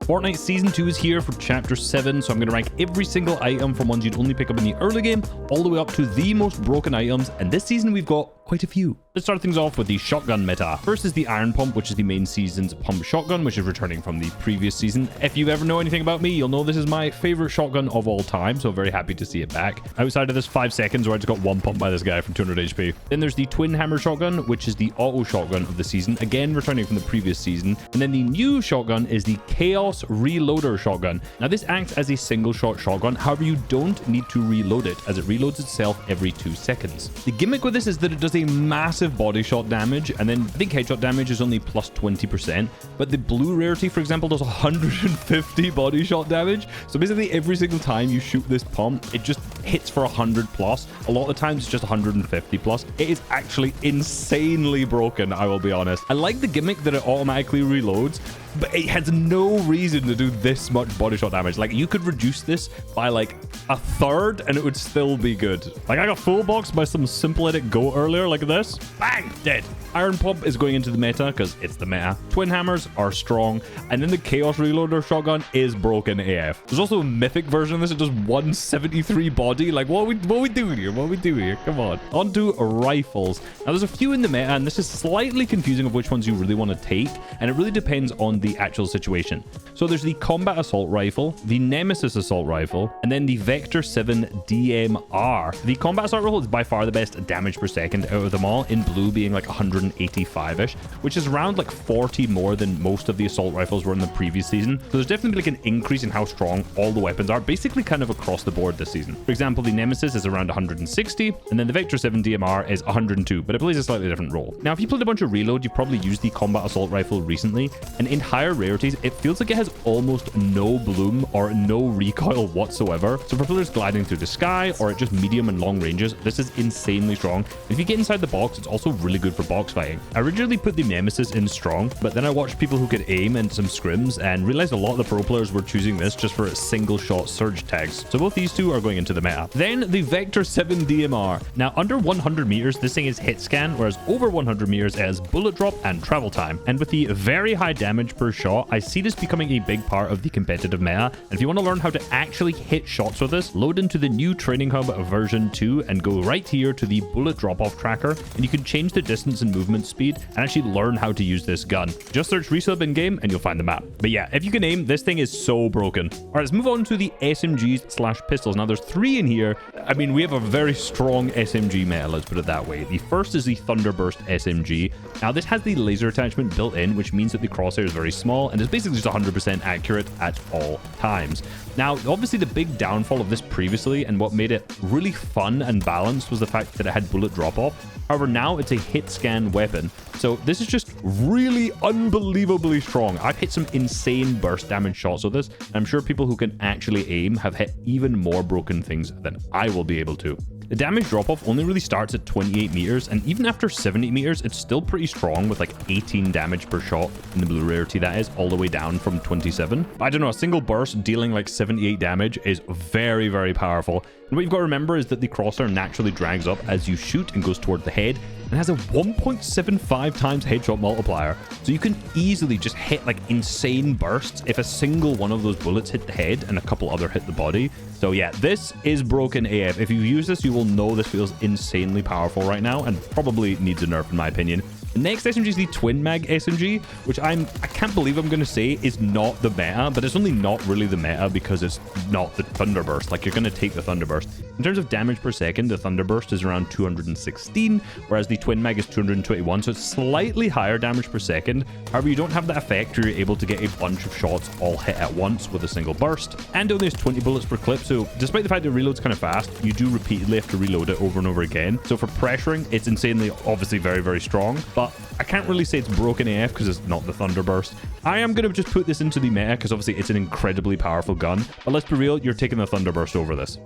Fortnite Season 2 is here for Chapter 7, so I'm going to rank every single item from ones you'd only pick up in the early game, all the way up to the most broken items, and this season we've got quite a few. Let's start things off with the shotgun meta. First is the Iron Pump, which is the main season's pump shotgun, which is returning from the previous season. If you ever know anything about me, you'll know this is my favorite shotgun of all time, so very happy to see it back. Outside of this 5 seconds where I just got one pump by this guy from 200 HP. Then there's the Twin Hammer shotgun, which is the auto shotgun of the season, again returning from the previous season. And then the new shotgun is the Chaos Reloader shotgun. Now this acts as a single shot shotgun, however you don't need to reload it, as it reloads itself every 2 seconds. The gimmick with this is that it does a massive body shot damage, and then I think headshot damage is only plus 20%, but the blue rarity, for example, does 150 body shot damage. So basically every single time you shoot this pump, it just hits for 100 plus. A lot of the times it's just 150 plus. It is actually insanely broken, I will be honest. I like the gimmick that it automatically reloads, but it has no reason to do this much body shot damage. Like, you could reduce this by like a third and it would still be good. Like, I got full boxed by some simple edit go earlier like this. Bang! Dead. Iron Pump is going into the meta because it's the meta. Twin Hammers are strong, and then the Chaos Reloader shotgun is broken AF. There's also a mythic version of this. It does 173 body. Like, what are we doing here? What are we doing here? Come on. On to rifles. Now, there's a few in the meta, and this is slightly confusing of which ones you really want to take, and it really depends on the actual situation. So there's the Combat Assault Rifle, the Nemesis Assault Rifle, and then the Vector 7 DMR. The Combat Assault Rifle is by far the best damage per second out of them all, in blue being like 185-ish, which is around like 40 more than most of the assault rifles were in the previous season. So there's definitely like an increase in how strong all the weapons are, basically kind of across the board this season. For example, the Nemesis is around 160, and then the Vector 7 DMR is 102, but it plays a slightly different role. Now, if you played a bunch of Reload, you've probably used the Combat Assault Rifle recently, and in higher rarities, it feels like it has almost no bloom or no recoil whatsoever. So for players gliding through the sky or at just medium and long ranges, this is insanely strong. If you get inside the box, it's also really good for box fighting. I originally put the Nemesis in strong, but then I watched people who could aim in some scrims and realized a lot of the pro players were choosing this just for its single shot surge tags. So both these two are going into the meta. Then the Vector 7 DMR. Now, under 100 meters, this thing is hit scan, whereas over 100 meters it has bullet drop and travel time. And with the very high damage per shot, I see this becoming a big part of the competitive meta. And if you want to learn how to actually hit shots with this, load into the new Training Hub version 2 and go right here to the bullet drop-off tracker, and you can change the distance and movement speed and actually learn how to use this gun. Just search resub in game and you'll find the map. But yeah, if you can aim, this thing is so broken. All right, let's move on to the SMGs/pistols. Now, there's 3 in here. I mean, we have a very strong SMG meta, let's put it that way. The first is the Thunderbird SMG. Now, this has the laser attachment built in, which means that the crosshair is very small and is basically just 100% accurate at all times. Now, obviously, the big downfall of this previously and what made it really fun and balanced was the fact that it had bullet drop-off. However, now it's a hit scan weapon. So this is just really unbelievably strong. I've hit some insane burst damage shots with this, and I'm sure people who can actually aim have hit even more broken things than I will be able to. The damage drop-off only really starts at 28 meters, and even after 70 meters, it's still pretty strong with like 18 damage per shot in the blue rarity, that is, all the way down from 27. I don't know, a single burst dealing like 78 damage is very, very powerful. And what you've got to remember is that the crosshair naturally drags up as you shoot and goes toward the head, and has a 1.75 times headshot multiplier. So you can easily just hit like insane bursts if a single one of those bullets hit the head and a couple other hit the body. So yeah, this is broken AF. If you use this, you will know this feels insanely powerful right now and probably needs a nerf in my opinion. The next SMG is the Twin Mag SMG, which I can't believe I'm going to say is not the meta, but it's only not really the meta because it's not the Thunderburst. Like, you're going to take the Thunderburst. In terms of damage per second, the Thunderburst is around 216, whereas the Twin Mag is 221, so it's slightly higher damage per second. However, you don't have that effect where you're able to get a bunch of shots all hit at once with a single burst. And only has 20 bullets per clip, so despite the fact it reloads kind of fast, you do repeatedly have to reload it over and over again. So for pressuring, it's insanely, obviously very, very strong, but I can't really say it's broken AF because it's not the Thunderburst. I am going to just put this into the meta because obviously it's an incredibly powerful gun, but let's be real, you're taking the Thunderburst over this.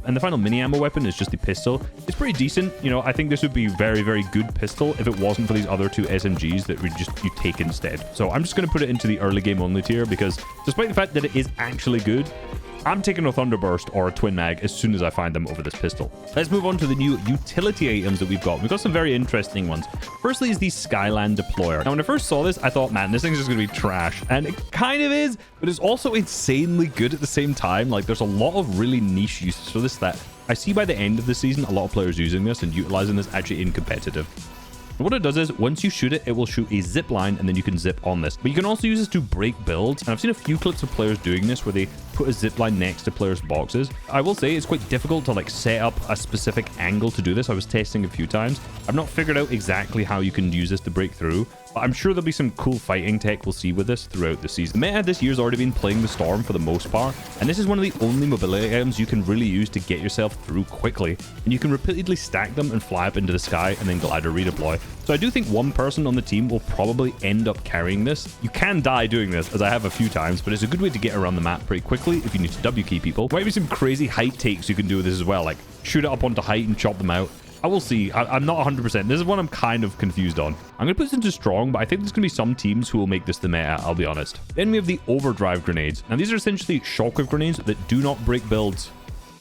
And the final mini ammo weapon is just the pistol. It's pretty decent. You know, I think this would be a very, very good pistol if it wasn't for these other 2 SMGs that you take instead. So I'm just going to put it into the early game only tier because despite the fact that it is actually good, I'm taking a Thunderburst or a Twin Mag as soon as I find them over this pistol. Let's move on to the new utility items that we've got. We've got some very interesting ones. Firstly is the Skyland Deployer. Now, when I first saw this, I thought, man, this thing's just going to be trash. And it kind of is, but it's also insanely good at the same time. Like, there's a lot of really niche uses for this that I see by the end of the season, a lot of players using this and utilizing this actually in competitive. And what it does is, once you shoot it, it will shoot a zip line, and then you can zip on this. But you can also use this to break builds. And I've seen a few clips of players doing this where they put a zip line next to players' boxes. I will say it's quite difficult to like set up a specific angle to do this. I was testing a few times. I've not figured out exactly how you can use this to break through, but I'm sure there'll be some cool fighting tech we'll see with this throughout the season. The meta this year's already been playing the Storm for the most part, and this is one of the only mobility items you can really use to get yourself through quickly. And you can repeatedly stack them and fly up into the sky and then glider redeploy. So I do think one person on the team will probably end up carrying this. You can die doing this, as I have a few times, but it's a good way to get around the map pretty quickly if you need to W key people. Might be some crazy height takes you can do with this as well, like shoot it up onto height and chop them out. I will see. I'm not 100%. This is one I'm kind of confused on. I'm going to put this into strong, but I think there's going to be some teams who will make this the meta, I'll be honest. Then we have the Overdrive grenades. Now, these are essentially shockwave grenades that do not break builds.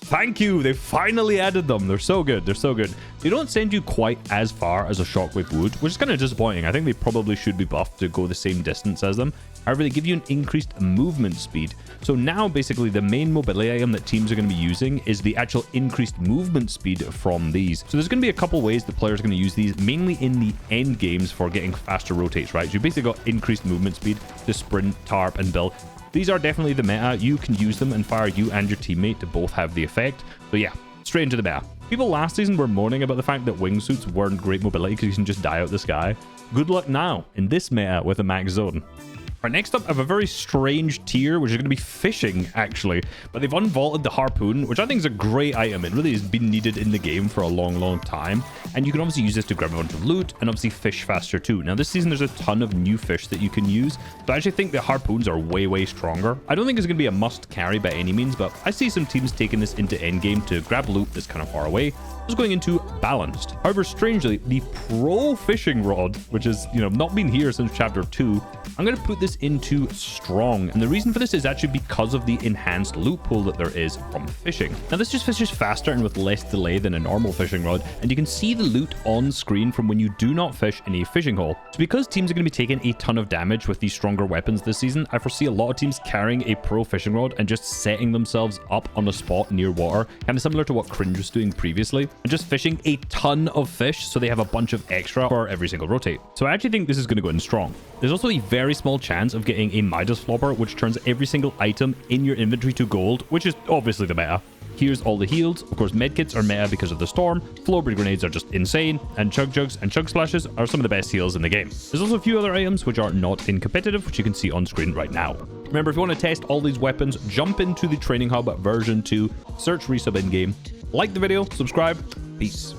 Thank you. They finally added them. They're so good. They're so good. They don't send you quite as far as a shockwave would, which is kind of disappointing. I think they probably should be buffed to go the same distance as them. However, they give you an increased movement speed. So now, basically, the main mobility item that teams are going to be using is the actual increased movement speed from these. So there's going to be a couple ways the players are going to use these, mainly in the end games for getting faster rotates, right? So you basically got increased movement speed to sprint, tarp, and build. These are definitely the meta. You can use them and fire you and your teammate to both have the effect. So yeah, straight into the meta. People last season were moaning about the fact that wingsuits weren't great mobility because you can just die out the sky. Good luck now in this meta with a max zone. All right, next up, I have a very strange tier, which is going to be fishing, actually. But they've unvaulted the Harpoon, which I think is a great item. It really has been needed in the game for a long, long time. And you can obviously use this to grab a bunch of loot and obviously fish faster too. Now, this season, there's a ton of new fish that you can use. But I actually think the Harpoons are way, way stronger. I don't think it's going to be a must carry by any means, but I see some teams taking this into endgame to grab loot that's kind of far away. Just going into balanced. However, strangely, the pro fishing rod, which is, not been here since chapter 2, I'm going to put this into strong. And the reason for this is actually because of the enhanced loot pool that there is from fishing. Now, this just fishes faster and with less delay than a normal fishing rod. And you can see the loot on screen from when you do not fish in a fishing hole. So because teams are going to be taking a ton of damage with these stronger weapons this season, I foresee a lot of teams carrying a pro fishing rod and just setting themselves up on a spot near water, kind of similar to what Cringe was doing previously, and just fishing a ton of fish so they have a bunch of extra for every single rotate. So I actually think this is going to go in strong. There's also a very small chance of getting a Midas Flopper, which turns every single item in your inventory to gold, which is obviously the meta. Here's all the heals. Of course, medkits are meta because of the storm. Flowbird grenades are just insane. And chug jugs and chug splashes are some of the best heals in the game. There's also a few other items which are not in competitive, which you can see on screen right now. Remember, if you want to test all these weapons, jump into the Training Hub version 2, search resub in game, like the video, subscribe, peace.